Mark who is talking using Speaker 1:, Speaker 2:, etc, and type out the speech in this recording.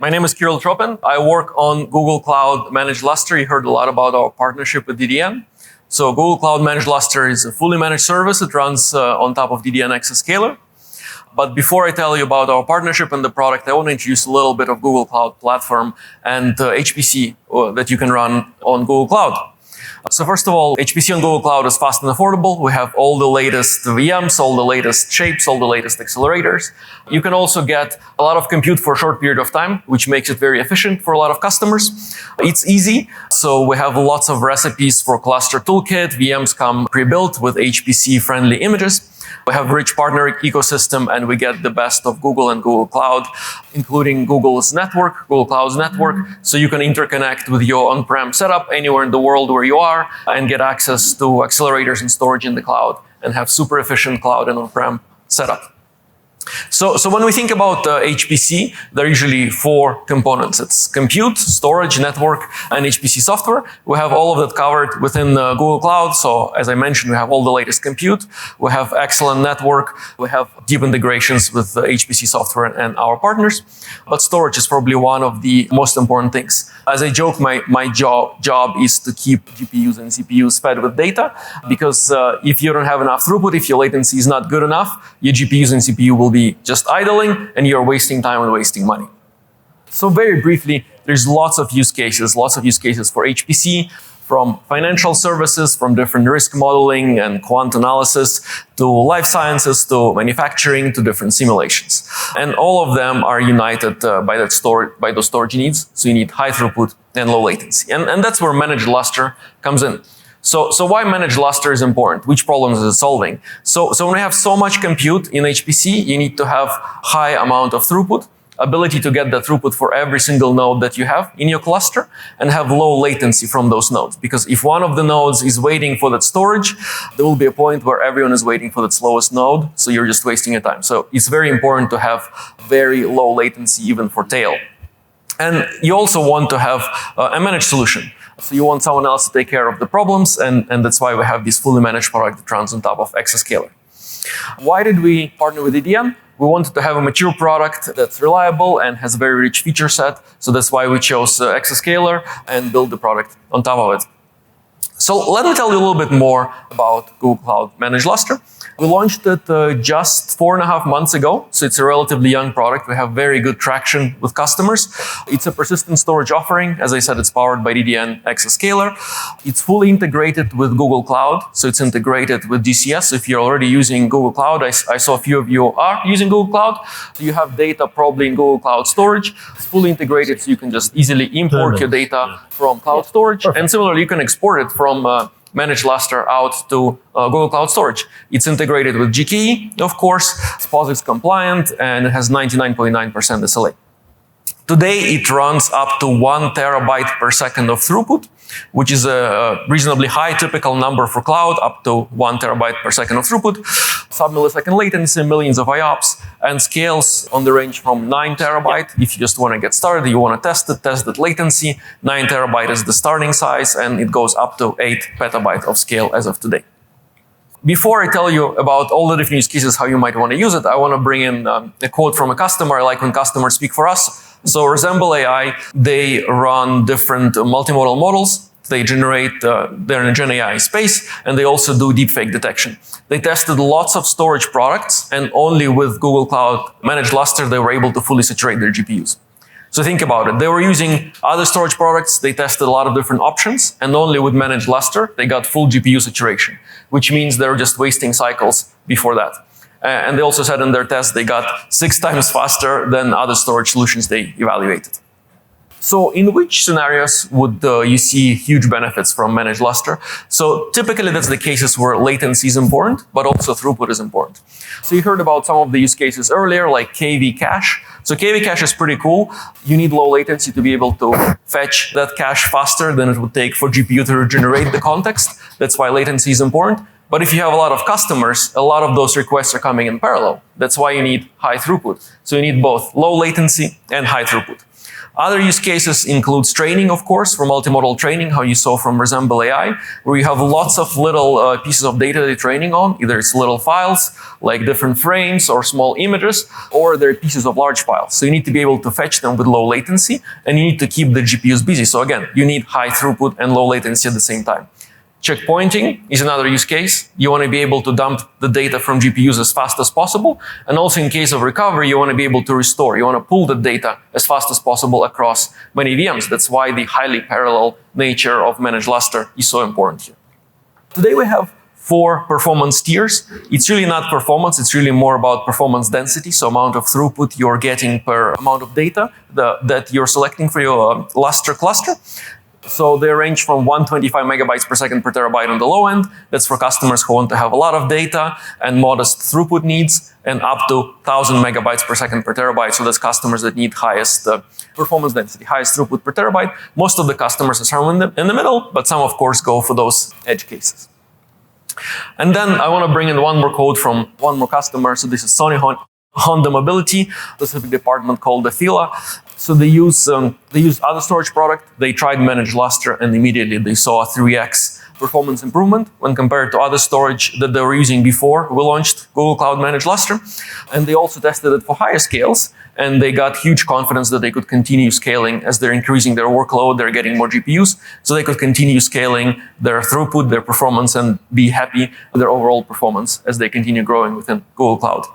Speaker 1: My name is Kirill Tropin. I work on Google Cloud Managed Lustre. You heard a lot about our partnership with DDN. So Google Cloud Managed Lustre is a fully managed service. It runs on top of DDN EXAScaler. But before I tell you about our partnership and the product, I want to introduce a little bit of Google Cloud Platform and HPC that you can run on Google Cloud. So first of all, HPC on Google Cloud is fast and affordable. We have all the latest VMs, all the latest shapes, all the latest accelerators. You can also get a lot of compute for a short period of time, which makes it very efficient for a lot of customers. It's easy. So we have lots of recipes for cluster toolkit. VMs come pre-built with HPC-friendly images. We have a rich partner ecosystem, and we get the best of Google and Google Cloud, including Google's network, Google Cloud's network. So you can interconnect with your on-prem setup anywhere in the world where you are and get access to accelerators and storage in the cloud and have super efficient cloud and on-prem setup. So when we think about HPC, there are usually four components. It's compute, storage, network, and HPC software. We have all of that covered within Google Cloud. So as I mentioned, we have all the latest compute. We have excellent network. We have deep integrations with the HPC software and our partners. But storage is probably one of the most important things. As I joke, my job is to keep GPUs and CPUs fed with data, because if you don't have enough throughput, if your latency is not good enough, your GPUs and CPU will be just idling, and you're wasting time and wasting money. So very briefly, there's lots of use cases for HPC, from financial services, from different risk modeling and quant analysis, to life sciences, to manufacturing, to different simulations. And all of them are united by those storage needs. So you need high throughput and low latency. And that's where Managed Lustre comes in. So why Managed Lustre is important? Which problems is it solving? So when we have so much compute in HPC, you need to have high amount of throughput, ability to get the throughput for every single node that you have in your cluster, and have low latency from those nodes. Because if one of the nodes is waiting for that storage, there will be a point where everyone is waiting for that slowest node, so you're just wasting your time. So it's very important to have very low latency even for tail. And you also want to have a managed solution. So you want someone else to take care of the problems, and that's why we have this fully managed product that runs on top of EXAScaler. Why did we partner with DDN? We wanted to have a mature product that's reliable and has a very rich feature set. So that's why we chose EXAScaler and built the product on top of it. So let me tell you a little bit more about Google Cloud Managed Lustre. We launched it just 4.5 months ago, so it's a relatively young product. We have very good traction with customers. It's a persistent storage offering. As I said, it's powered by DDN EXAScaler. It's fully integrated with Google Cloud, so it's integrated with DCS. If you're already using Google Cloud, I saw a few of you are using Google Cloud, so you have data probably in Google Cloud storage. It's fully integrated, so you can just easily import your data from cloud storage. And similarly, you can export it from Managed Lustre out to Google Cloud Storage. It's integrated with GKE, of course. It's POSIX compliant, and it has 99.9% SLA. Today, it runs up to 1 terabyte per second of throughput, which is a reasonably high typical number for cloud, up to 1 terabyte per second of throughput, sub-millisecond latency, millions of IOPS, and scales on the range from 9 terabyte. If you just want to get started, you want to test that latency. 9 terabyte is the starting size, and it goes up to 8 petabyte of scale as of today. Before I tell you about all the different use cases, how you might want to use it, I want to bring in a quote from a customer. I like when customers speak for us. So Resemble AI, they run different multimodal models. They generate, they're in a Gen AI space, and they also do deepfake detection. They tested lots of storage products, and only with Google Cloud Managed Lustre, they were able to fully saturate their GPUs. So think about it. They were using other storage products. They tested a lot of different options, and only with Managed Lustre, they got full GPU saturation, which means they were just wasting cycles before that. And they also said in their test they got 6 times faster than other storage solutions they evaluated. So in which scenarios would you see huge benefits from Managed Lustre? So typically that's the cases where latency is important, but also throughput is important. So you heard about some of the use cases earlier, like KV cache. So KV cache is pretty cool. You need low latency to be able to fetch that cache faster than it would take for GPU to regenerate the context. That's why latency is important. But if you have a lot of customers, a lot of those requests are coming in parallel. That's why you need high throughput. So you need both low latency and high throughput. Other use cases includes training, of course, for multimodal training, how you saw from Resemble AI, where you have lots of little pieces of data they're training on. Either it's little files, like different frames or small images, or they're pieces of large files. So you need to be able to fetch them with low latency, and you need to keep the GPUs busy. So again, you need high throughput and low latency at the same time. Checkpointing is another use case. You want to be able to dump the data from GPUs as fast as possible. And also in case of recovery, you want to be able to restore. You want to pull the data as fast as possible across many VMs. That's why the highly parallel nature of managed Lustre is so important here. Today we have 4 performance tiers. It's really not performance, it's really more about performance density, so amount of throughput you're getting per amount of data that you're selecting for your Lustre cluster. So they range from 125 megabytes per second per terabyte on the low end. That's for customers who want to have a lot of data and modest throughput needs, and up to 1,000 megabytes per second per terabyte. So that's customers that need highest performance density, highest throughput per terabyte. Most of the customers are somewhere in the middle, but some, of course, go for those edge cases. And then I want to bring in one more code from one more customer. So this is Sony Honda Mobility, a specific department called Athila. So they use other storage product. They tried managed Lustre, and immediately they saw a 3x performance improvement when compared to other storage that they were using before we launched Google Cloud Managed Lustre. And they also tested it for higher scales, and they got huge confidence that they could continue scaling as they're increasing their workload, they're getting more GPUs, so they could continue scaling their throughput, their performance, and be happy with their overall performance as they continue growing within Google Cloud.